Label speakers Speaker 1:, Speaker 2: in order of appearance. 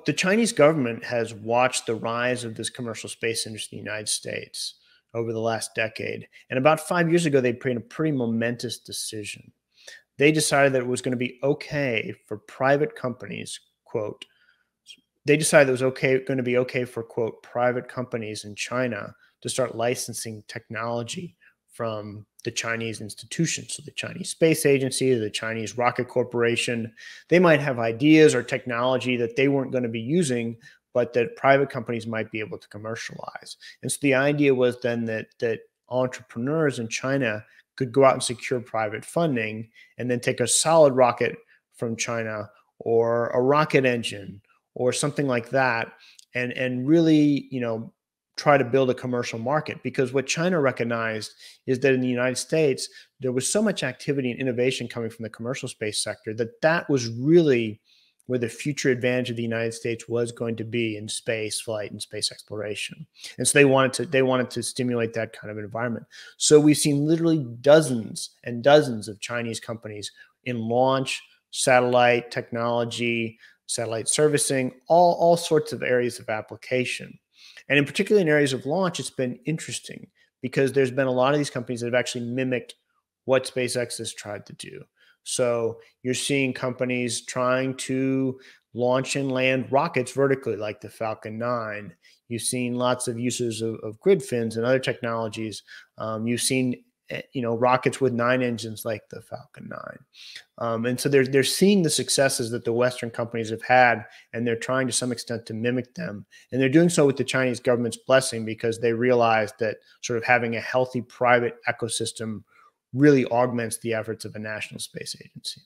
Speaker 1: the Chinese government has watched the rise of this commercial space industry in the United States over the last decade. And about 5 years ago, they made a pretty momentous decision. They decided that it was going to be okay for private companies, quote, they decided it was going to be okay for, quote, private companies in China to start licensing technology from the Chinese institutions. So the Chinese Space Agency, the Chinese Rocket Corporation, they might have ideas or technology that they weren't going to be using, but that private companies might be able to commercialize. And so the idea was then that entrepreneurs in China could go out and secure private funding and then take a solid rocket from China or a rocket engine or something like that and really, try to build a commercial market. Because what China recognized is that in the United States, there was so much activity and innovation coming from the commercial space sector that was really where the future advantage of the United States was going to be in space flight and space exploration. And so they wanted to stimulate that kind of environment. So we've seen literally dozens and dozens of Chinese companies in launch, satellite technology, satellite servicing, all sorts of areas of application. And in particular in areas of launch, it's been interesting because there's been a lot of these companies that have actually mimicked what SpaceX has tried to do. So you're seeing companies trying to launch and land rockets vertically, like the Falcon 9. You've seen lots of uses of grid fins and other technologies. You've seen rockets with 9 engines like the Falcon 9. And so they're seeing the successes that the Western companies have had, and they're trying to some extent to mimic them. And they're doing so with the Chinese government's blessing because they realize that sort of having a healthy private ecosystem really augments the efforts of a national space agency.